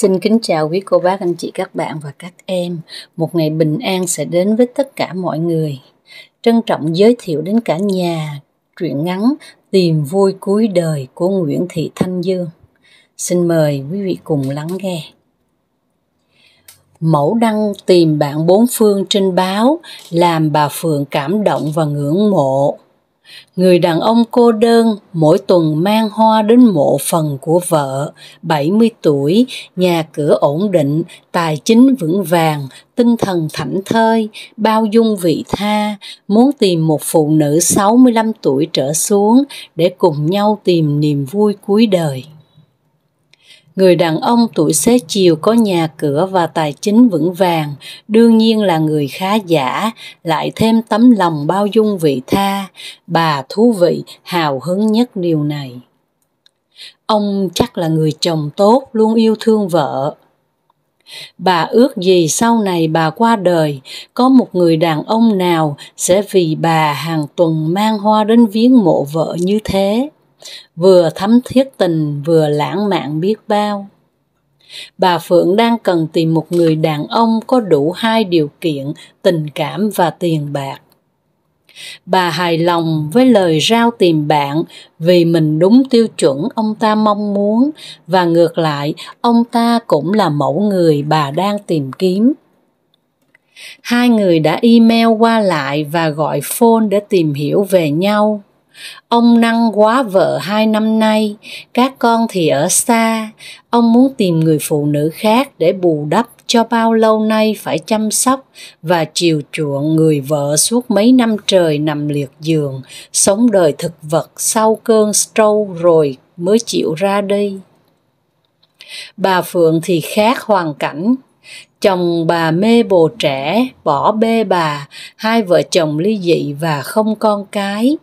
Xin kính chào quý cô bác, anh chị, các bạn và các em. Một ngày bình an sẽ đến với tất cả mọi người. Trân trọng giới thiệu đến cả nhà truyện ngắn Tìm vui cuối đời của Nguyễn Thị Thanh Dương. Xin mời quý vị cùng lắng nghe. Mẫu đăng tìm bạn bốn phương trên báo làm bà Phượng cảm động và ngưỡng mộ. Người đàn ông cô đơn mỗi tuần mang hoa đến mộ phần của vợ, 70 tuổi, nhà cửa ổn định, tài chính vững vàng, tinh thần thảnh thơi, bao dung vị tha, muốn tìm một phụ nữ 65 tuổi trở xuống để cùng nhau tìm niềm vui cuối đời. Người đàn ông tuổi xế chiều có nhà cửa và tài chính vững vàng, đương nhiên là người khá giả, lại thêm tấm lòng bao dung vị tha, bà thú vị, hào hứng nhất điều này. Ông chắc là người chồng tốt, luôn yêu thương vợ. Bà ước gì sau này bà qua đời, có một người đàn ông nào sẽ vì bà hàng tuần mang hoa đến viếng mộ vợ như thế. Vừa thắm thiết tình, vừa lãng mạn biết bao. Bà Phượng đang cần tìm một người đàn ông có đủ hai điều kiện, tình cảm và tiền bạc. Bà hài lòng với lời rao tìm bạn vì mình đúng tiêu chuẩn ông ta mong muốn, và ngược lại, ông ta cũng là mẫu người bà đang tìm kiếm. Hai người đã email qua lại và gọi phone để tìm hiểu về nhau. Ông Năng quá vợ 2 năm nay, các con thì ở xa. Ông muốn tìm người phụ nữ khác để bù đắp cho bao lâu nay phải chăm sóc và chiều chuộng người vợ suốt mấy năm trời nằm liệt giường, sống đời thực vật sau cơn stroke rồi mới chịu ra đi. Bà Phượng thì khác hoàn cảnh. Chồng bà mê bồ trẻ, bỏ bê bà, hai vợ chồng ly dị và không con cái.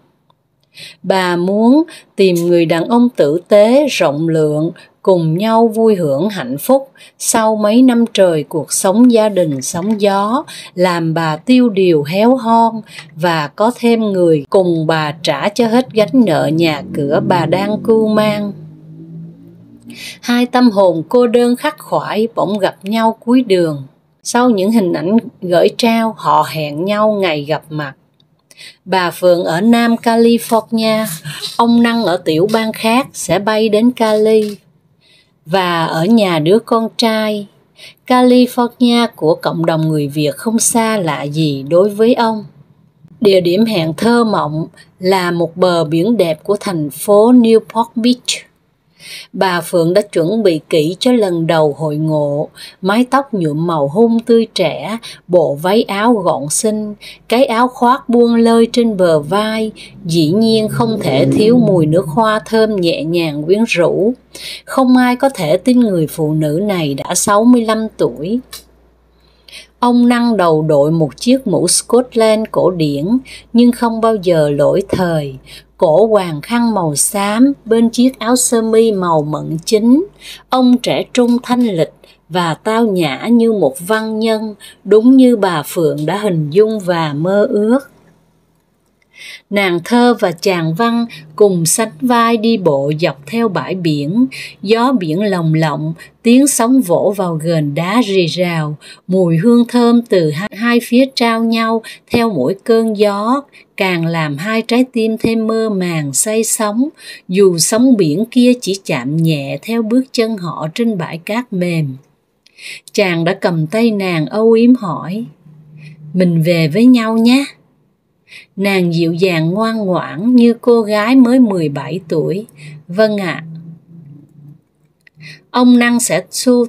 Bà muốn tìm người đàn ông tử tế, rộng lượng, cùng nhau vui hưởng hạnh phúc sau mấy năm trời cuộc sống gia đình sóng gió, làm bà tiêu điều héo hon và có thêm người cùng bà trả cho hết gánh nợ nhà cửa bà đang cưu mang. Hai tâm hồn cô đơn khắc khoải bỗng gặp nhau cuối đường. Sau những hình ảnh gửi trao, họ hẹn nhau ngày gặp mặt. Bà Phượng ở Nam California, ông Năng ở tiểu bang khác sẽ bay đến Cali và ở nhà đứa con trai. California của cộng đồng người Việt không xa lạ gì đối với ông. Địa điểm hẹn thơ mộng là một bờ biển đẹp của thành phố Newport Beach. Bà Phượng đã chuẩn bị kỹ cho lần đầu hội ngộ, mái tóc nhuộm màu hung tươi trẻ, bộ váy áo gọn xinh, cái áo khoác buông lơi trên bờ vai, dĩ nhiên không thể thiếu mùi nước hoa thơm nhẹ nhàng quyến rũ. Không ai có thể tin người phụ nữ này đã 65 tuổi. Ông Năng đầu đội một chiếc mũ Scotland cổ điển, nhưng không bao giờ lỗi thời. Cổ hoàng khăn màu xám bên chiếc áo sơ mi màu mận chính. Ông trẻ trung thanh lịch và tao nhã như một văn nhân, đúng như bà Phượng đã hình dung và mơ ước. Nàng thơ và chàng văn cùng sánh vai đi bộ dọc theo bãi biển, gió biển lồng lộng, tiếng sóng vỗ vào ghềnh đá rì rào, mùi hương thơm từ hai phía trao nhau theo mỗi cơn gió, càng làm hai trái tim thêm mơ màng say sóng, dù sóng biển kia chỉ chạm nhẹ theo bước chân họ trên bãi cát mềm. Chàng đã cầm tay nàng âu yếm hỏi, "Mình về với nhau nhé." Nàng dịu dàng ngoan ngoãn như cô gái mới 17 tuổi. "Vâng ạ." Ông Năng sẽ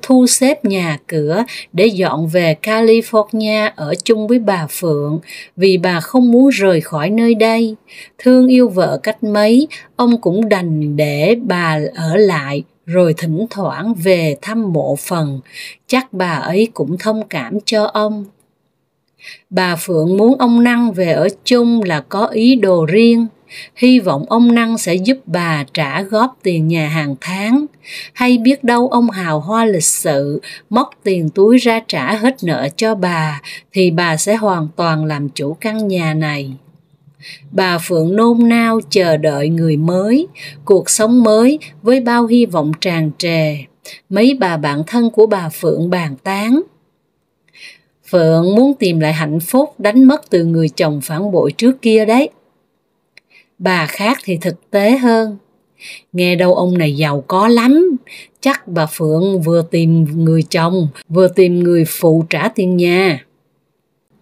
thu xếp nhà cửa để dọn về California ở chung với bà Phượng, vì bà không muốn rời khỏi nơi đây. Thương yêu vợ cách mấy, ông cũng đành để bà ở lại, rồi thỉnh thoảng về thăm mộ phần. Chắc bà ấy cũng thông cảm cho ông. Bà Phượng muốn ông Năng về ở chung là có ý đồ riêng. Hy vọng ông Năng sẽ giúp bà trả góp tiền nhà hàng tháng. Hay biết đâu ông hào hoa lịch sự, móc tiền túi ra trả hết nợ cho bà, thì bà sẽ hoàn toàn làm chủ căn nhà này. Bà Phượng nôn nao chờ đợi người mới, cuộc sống mới với bao hy vọng tràn trề. mấy bà bạn thân của bà Phượng bàn tán. Phượng muốn tìm lại hạnh phúc đánh mất từ người chồng phản bội trước kia đấy. Bà khác thì thực tế hơn. Nghe đâu ông này giàu có lắm, chắc bà Phượng vừa tìm người chồng, vừa tìm người phụ trả tiền nhà.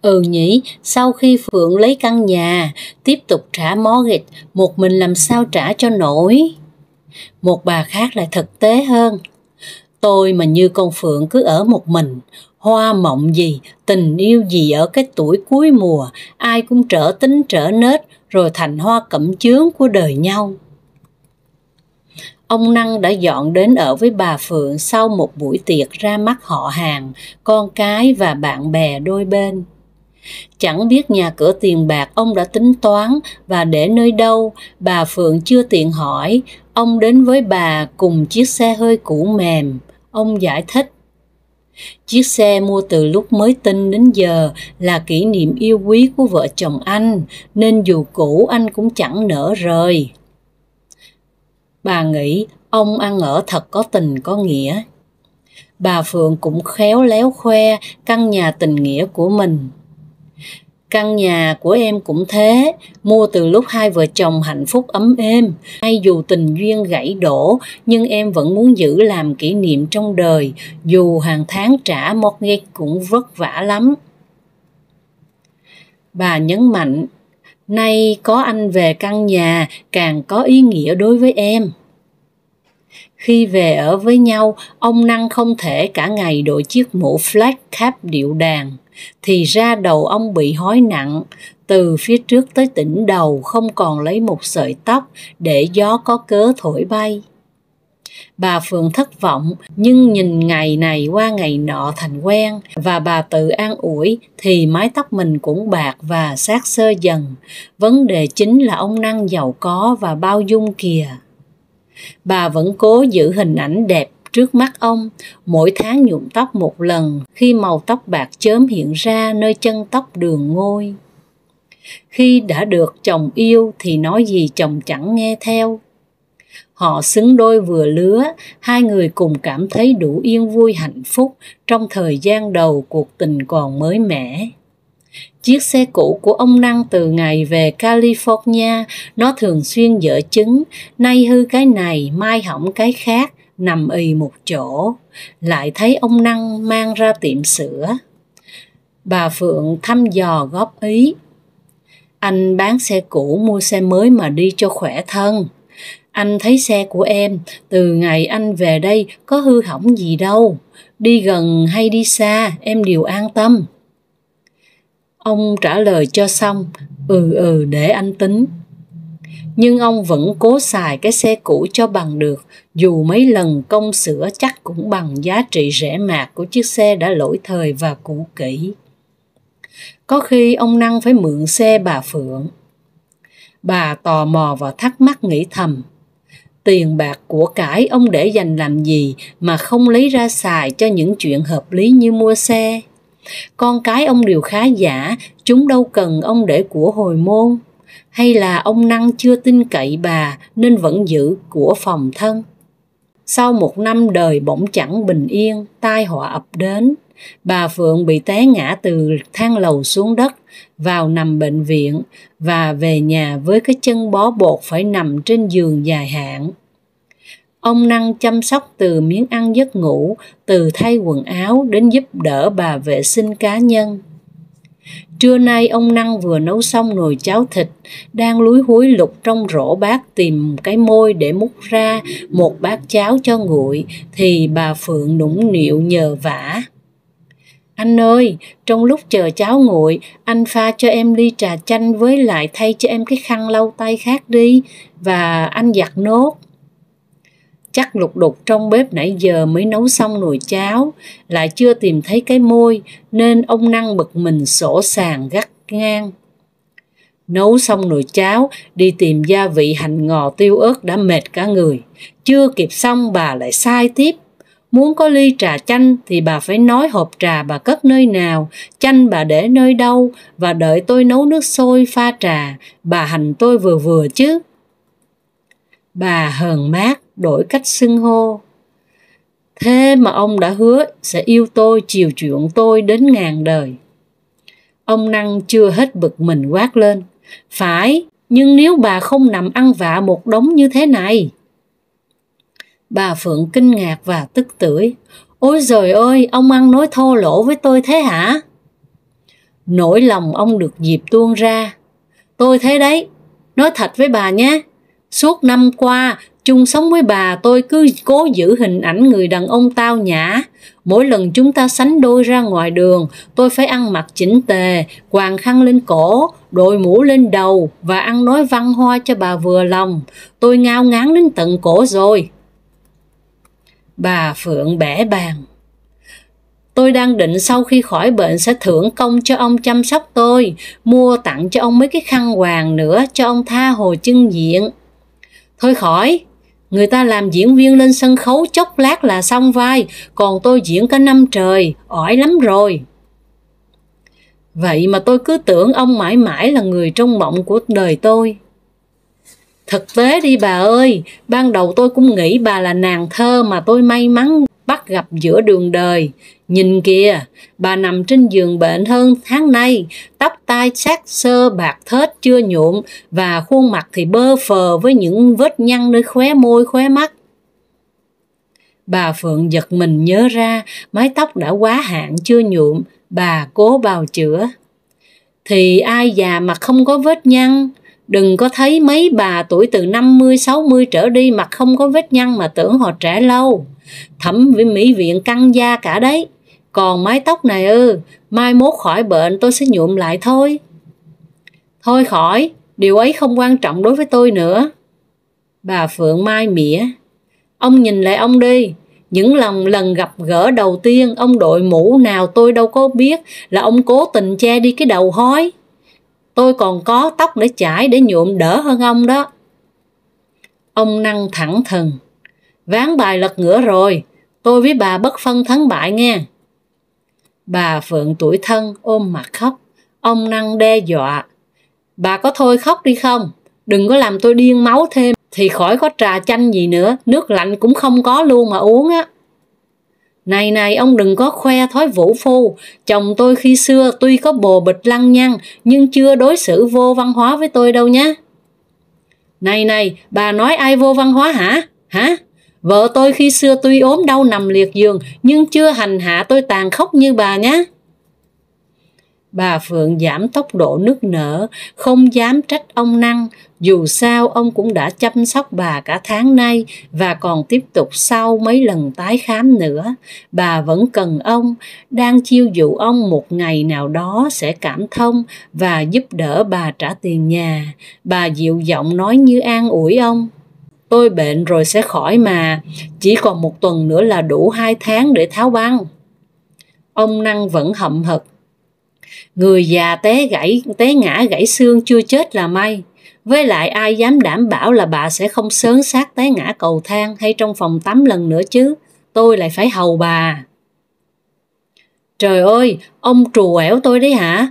Ừ nhỉ, sau khi Phượng lấy căn nhà, tiếp tục trả mortgage, một mình làm sao trả cho nổi? Một bà khác lại thực tế hơn. Tôi mà như con Phượng cứ ở một mình, hoa mộng gì, tình yêu gì ở cái tuổi cuối mùa, ai cũng trở tính trở nết, rồi thành hoa cẩm chướng của đời nhau. Ông Năng đã dọn đến ở với bà Phượng sau một buổi tiệc ra mắt họ hàng, con cái và bạn bè đôi bên. Chẳng biết nhà cửa tiền bạc ông đã tính toán và để nơi đâu, bà Phượng chưa tiện hỏi. Ông đến với bà cùng chiếc xe hơi cũ mềm. Ông giải thích. Chiếc xe mua từ lúc mới tinh đến giờ là kỷ niệm yêu quý của vợ chồng anh, nên dù cũ anh cũng chẳng nỡ rời. Bà nghĩ ông ăn ở thật có tình có nghĩa. Bà Phượng cũng khéo léo khoe căn nhà tình nghĩa của mình. Căn nhà của em cũng thế, mua từ lúc hai vợ chồng hạnh phúc ấm êm. Hay dù tình duyên gãy đổ, nhưng em vẫn muốn giữ làm kỷ niệm trong đời, dù hàng tháng trả mortgage cũng vất vả lắm. Bà nhấn mạnh, nay có anh về căn nhà càng có ý nghĩa đối với em. Khi về ở với nhau, ông Năng không thể cả ngày đội chiếc mũ flat cap điệu đàn. Thì ra đầu ông bị hói nặng, từ phía trước tới đỉnh đầu không còn lấy một sợi tóc để gió có cớ thổi bay. Bà Phượng thất vọng, nhưng nhìn ngày này qua ngày nọ thành quen, và bà tự an ủi thì mái tóc mình cũng bạc và xác xơ dần. Vấn đề chính là ông Năng giàu có và bao dung kìa. Bà vẫn cố giữ hình ảnh đẹp trước mắt ông, mỗi tháng nhuộm tóc một lần khi màu tóc bạc chớm hiện ra nơi chân tóc đường ngôi. Khi đã được chồng yêu thì nói gì chồng chẳng nghe theo. Họ xứng đôi vừa lứa, hai người cùng cảm thấy đủ yên vui hạnh phúc trong thời gian đầu cuộc tình còn mới mẻ. Chiếc xe cũ của ông Năng từ ngày về California, nó thường xuyên dở chứng, nay hư cái này, mai hỏng cái khác, nằm ì một chỗ. Lại thấy ông Năng mang ra tiệm sửa. Bà Phượng thăm dò góp ý. Anh bán xe cũ mua xe mới mà đi cho khỏe thân. Anh thấy xe của em, từ ngày anh về đây có hư hỏng gì đâu. Đi gần hay đi xa, em đều an tâm. Ông trả lời cho xong, để anh tính. Nhưng ông vẫn cố xài cái xe cũ cho bằng được, dù mấy lần công sửa chắc cũng bằng giá trị rẻ mạt của chiếc xe đã lỗi thời và cũ kỹ. Có khi ông Năng phải mượn xe bà Phượng. Bà tò mò và thắc mắc nghĩ thầm, tiền bạc của cải ông để dành làm gì mà không lấy ra xài cho những chuyện hợp lý như mua xe. Con cái ông đều khá giả, chúng đâu cần ông để của hồi môn. Hay là ông Năng chưa tin cậy bà nên vẫn giữ của phòng thân. Sau một năm đời bỗng chẳng bình yên, tai họa ập đến. Bà Phượng bị té ngã từ thang lầu xuống đất, vào nằm bệnh viện và về nhà với cái chân bó bột phải nằm trên giường dài hạn. Ông Năng chăm sóc từ miếng ăn giấc ngủ, từ thay quần áo đến giúp đỡ bà vệ sinh cá nhân. Trưa nay ông Năng vừa nấu xong nồi cháo thịt, đang lúi húi lục trong rổ bát tìm cái môi để múc ra một bát cháo cho nguội, thì bà Phượng nũng nịu nhờ vả. Anh ơi, trong lúc chờ cháo nguội, anh pha cho em ly trà chanh với lại thay cho em cái khăn lau tay khác đi, và anh giặt nốt. Chắc lục đục trong bếp nãy giờ mới nấu xong nồi cháo, lại chưa tìm thấy cái môi, nên ông Năng bực mình sổ sàng gắt ngang. Nấu xong nồi cháo, đi tìm gia vị hành ngò tiêu ớt đã mệt cả người. Chưa kịp xong bà lại sai tiếp. Muốn có ly trà chanh thì bà phải nói hộp trà bà cất nơi nào, chanh bà để nơi đâu, và đợi tôi nấu nước sôi pha trà, bà hành tôi vừa vừa chứ. Bà hờn mát đổi cách xưng hô. Thế mà ông đã hứa sẽ yêu tôi, chiều chuộng tôi đến ngàn đời. Ông Năng chưa hết bực mình quát lên. Phải, nhưng nếu bà không nằm ăn vạ một đống như thế này. Bà Phượng kinh ngạc và tức tưởi. Ôi giời ơi, ông ăn nói thô lỗ với tôi thế hả? Nỗi lòng ông được dịp tuôn ra. Tôi thế đấy, nói thật với bà nhé. Suốt năm qua, chung sống với bà tôi cứ cố giữ hình ảnh người đàn ông tao nhã. Mỗi lần chúng ta sánh đôi ra ngoài đường, tôi phải ăn mặc chỉnh tề, quàng khăn lên cổ, đội mũ lên đầu và ăn nói văn hoa cho bà vừa lòng. Tôi ngao ngán đến tận cổ rồi. Bà Phượng bẽ bàng. Tôi đang định sau khi khỏi bệnh sẽ thưởng công cho ông chăm sóc tôi, mua tặng cho ông mấy cái khăn quàng nữa cho ông tha hồ chưng diện. Thôi khỏi, người ta làm diễn viên lên sân khấu chốc lát là xong vai, còn tôi diễn cả năm trời, ỏi lắm rồi. Vậy mà tôi cứ tưởng ông mãi mãi là người trong mộng của đời tôi. Thực tế đi bà ơi, ban đầu tôi cũng nghĩ bà là nàng thơ mà tôi may mắn bắt gặp giữa đường đời. Nhìn kìa, bà nằm trên giường bệnh hơn tháng nay, tóc tai sát sơ bạc thết chưa nhuộm và khuôn mặt thì bơ phờ với những vết nhăn nơi khóe môi khóe mắt. Bà Phượng giật mình nhớ ra mái tóc đã quá hạn chưa nhuộm, bà cố bào chữa. Thì ai già mà không có vết nhăn, đừng có thấy mấy bà tuổi từ 50-60 trở đi mặt không có vết nhăn mà tưởng họ trẻ lâu. Thẩm mỹ viện căng da cả đấy. Còn mái tóc này mai mốt khỏi bệnh tôi sẽ nhuộm lại thôi. Thôi khỏi, điều ấy không quan trọng đối với tôi nữa. Bà Phượng mai mỉa. Ông nhìn lại ông đi. Những lần gặp gỡ đầu tiên ông đội mũ nào tôi đâu có biết là ông cố tình che đi cái đầu hói. Tôi còn có tóc để chải để nhuộm đỡ hơn ông đó. Ông Năng thẳng thừng. Ván bài lật ngửa rồi, tôi với bà bất phân thắng bại nghe. Bà Phượng tủi thân ôm mặt khóc. Ông Năng đe dọa. Bà có thôi khóc đi không? Đừng có làm tôi điên máu thêm thì khỏi có trà chanh gì nữa, nước lạnh cũng không có luôn mà uống á. Này ông đừng có khoe thói vũ phu. Chồng tôi khi xưa tuy có bồ bịch lăng nhăng nhưng chưa đối xử vô văn hóa với tôi đâu nhé. Này, bà nói ai vô văn hóa hả? Hả? Vợ tôi khi xưa tuy ốm đau nằm liệt giường nhưng chưa hành hạ tôi tàn khốc như bà nhé. Bà Phượng giảm tốc độ nức nở, không dám trách ông Năng, dù sao ông cũng đã chăm sóc bà cả tháng nay và còn tiếp tục sau mấy lần tái khám nữa. Bà vẫn cần ông, đang chiêu dụ ông một ngày nào đó sẽ cảm thông và giúp đỡ bà trả tiền nhà. Bà dịu giọng nói như an ủi ông. Tôi bệnh rồi sẽ khỏi mà, chỉ còn 1 tuần nữa là đủ 2 tháng để tháo băng. Ông Năng vẫn hậm hực. Người già té ngã gãy xương chưa chết là may. Với lại ai dám đảm bảo là bà sẽ không sớn xác té ngã cầu thang hay trong phòng tắm lần nữa chứ. Tôi lại phải hầu bà. Trời ơi, ông trù ẻo tôi đấy hả?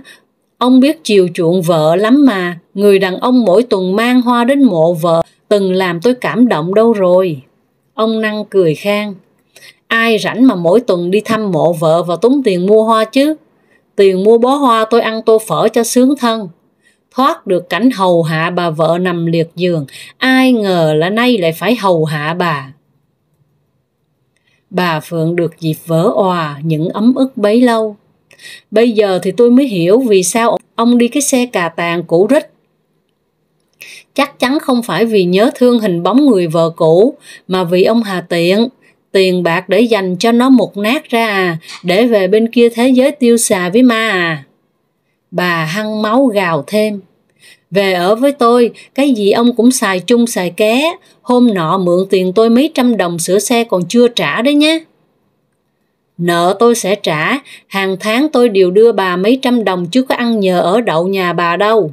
Ông biết chiều chuộng vợ lắm mà. Người đàn ông mỗi tuần mang hoa đến mộ vợ từng làm tôi cảm động đâu rồi. Ông Năng cười khang. Ai rảnh mà mỗi tuần đi thăm mộ vợ và tốn tiền mua hoa chứ? Tiền mua bó hoa tôi ăn tô phở cho sướng thân. Thoát được cảnh hầu hạ bà vợ nằm liệt giường, ai ngờ là nay lại phải hầu hạ bà. Bà Phượng được dịp vỡ òa những ấm ức bấy lâu. Bây giờ thì tôi mới hiểu vì sao ông đi cái xe cà tàng cũ rích. Chắc chắn không phải vì nhớ thương hình bóng người vợ cũ, mà vì ông hà tiện. Tiền bạc để dành cho nó mục nát ra để về bên kia thế giới tiêu xài với ma. Bà hăng máu gào thêm. Về ở với tôi, cái gì ông cũng xài chung xài ké. Hôm nọ mượn tiền tôi mấy trăm đồng sửa xe còn chưa trả đấy nhé. Nợ tôi sẽ trả, hàng tháng tôi đều đưa bà mấy trăm đồng chứ có ăn nhờ ở đậu nhà bà đâu.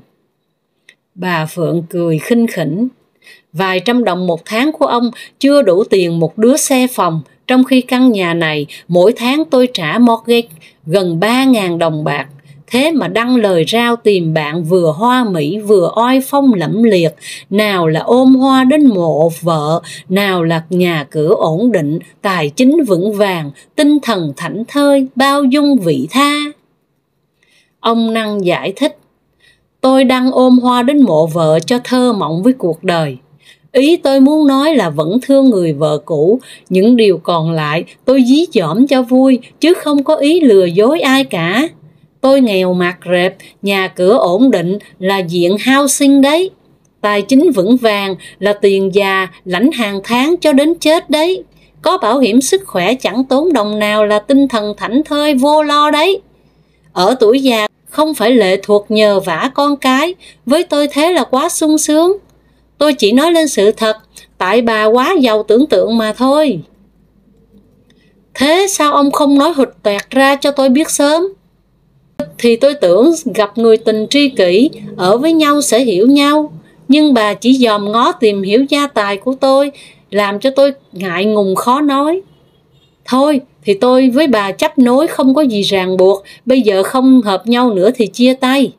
Bà Phượng cười khinh khỉnh. Vài trăm đồng 1 tháng của ông chưa đủ tiền một đứa xe phòng, trong khi căn nhà này mỗi tháng tôi trả mortgage gần 3.000 đồng bạc. thế mà đăng lời rao tìm bạn vừa hoa mỹ vừa oai phong lẫm liệt, nào là ôm hoa đến mộ vợ, nào là nhà cửa ổn định, tài chính vững vàng, tinh thần thảnh thơi, bao dung vị tha. Ông Năng giải thích, tôi đăng ôm hoa đến mộ vợ cho thơ mộng với cuộc đời. Ý tôi muốn nói là vẫn thương người vợ cũ, những điều còn lại tôi dí dỏm cho vui, chứ không có ý lừa dối ai cả. Tôi nghèo mạt rệp, nhà cửa ổn định là diện housing đấy. Tài chính vững vàng là tiền già lãnh hàng tháng cho đến chết đấy. Có bảo hiểm sức khỏe chẳng tốn đồng nào là tinh thần thảnh thơi vô lo đấy. Ở tuổi già không phải lệ thuộc nhờ vả con cái, với tôi thế là quá sung sướng. Tôi chỉ nói lên sự thật, tại bà quá giàu tưởng tượng mà thôi. Thế sao ông không nói hụt toẹt ra cho tôi biết sớm? Thì tôi tưởng gặp người tình tri kỷ, ở với nhau sẽ hiểu nhau. Nhưng bà chỉ dòm ngó tìm hiểu gia tài của tôi, làm cho tôi ngại ngùng khó nói. Thôi, thì tôi với bà chấp nối không có gì ràng buộc, bây giờ không hợp nhau nữa thì chia tay.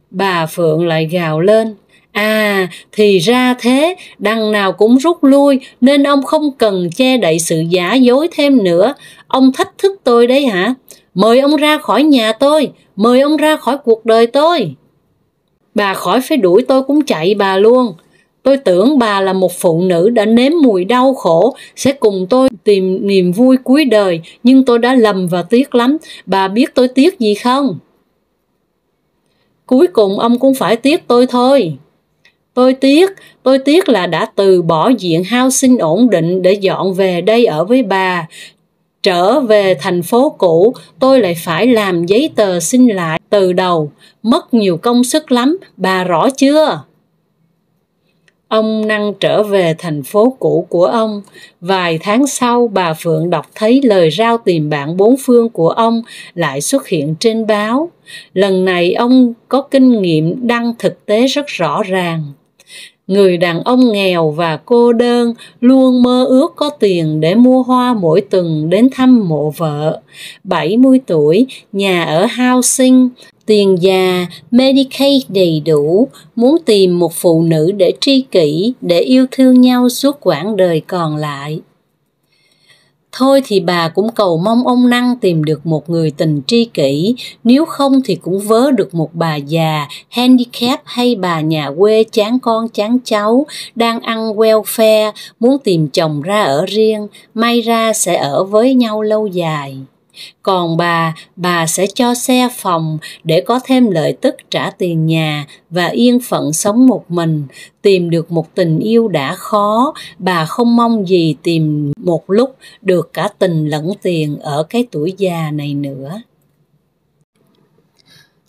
Bà Phượng lại gào lên, à, thì ra thế, đằng nào cũng rút lui, nên ông không cần che đậy sự giả dối thêm nữa. Ông thách thức tôi đấy hả? Mời ông ra khỏi nhà tôi, mời ông ra khỏi cuộc đời tôi. Bà khỏi phải đuổi tôi cũng chạy bà luôn. Tôi tưởng bà là một phụ nữ đã nếm mùi đau khổ, sẽ cùng tôi tìm niềm vui cuối đời, nhưng tôi đã lầm và tiếc lắm. Bà biết tôi tiếc gì không? Cuối cùng ông cũng phải tiếc tôi thôi. Tôi tiếc là đã từ bỏ diện housing ổn định để dọn về đây ở với bà. Trở về thành phố cũ, tôi lại phải làm giấy tờ xin lại từ đầu, mất nhiều công sức lắm, bà rõ chưa? Ông Năng trở về thành phố cũ của ông. Vài tháng sau, bà Phượng đọc thấy lời rao tìm bạn bốn phương của ông lại xuất hiện trên báo. Lần này ông có kinh nghiệm đăng thực tế rất rõ ràng. Người đàn ông nghèo và cô đơn luôn mơ ước có tiền để mua hoa mỗi tuần đến thăm mộ vợ. 70 tuổi, nhà ở housing, tiền già, Medicaid đầy đủ, muốn tìm một phụ nữ để tri kỷ, để yêu thương nhau suốt quãng đời còn lại. Thôi thì bà cũng cầu mong ông Năng tìm được một người tình tri kỷ, nếu không thì cũng vớ được một bà già, handicap hay bà nhà quê chán con chán cháu, đang ăn welfare, muốn tìm chồng ra ở riêng, may ra sẽ ở với nhau lâu dài. Còn bà sẽ cho xe phòng để có thêm lợi tức trả tiền nhà và yên phận sống một mình. Tìm được một tình yêu đã khó, bà không mong gì tìm một lúc được cả tình lẫn tiền ở cái tuổi già này nữa.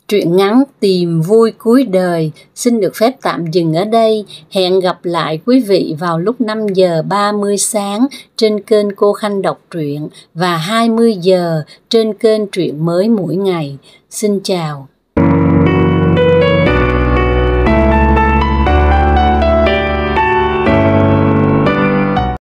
Truyện ngắn Tìm vui cuối đời xin được phép tạm dừng ở đây. Hẹn gặp lại quý vị vào lúc 5 giờ 30 sáng trên kênh Cô Khanh đọc truyện và 20 giờ trên kênh Truyện Mới mỗi ngày. Xin chào.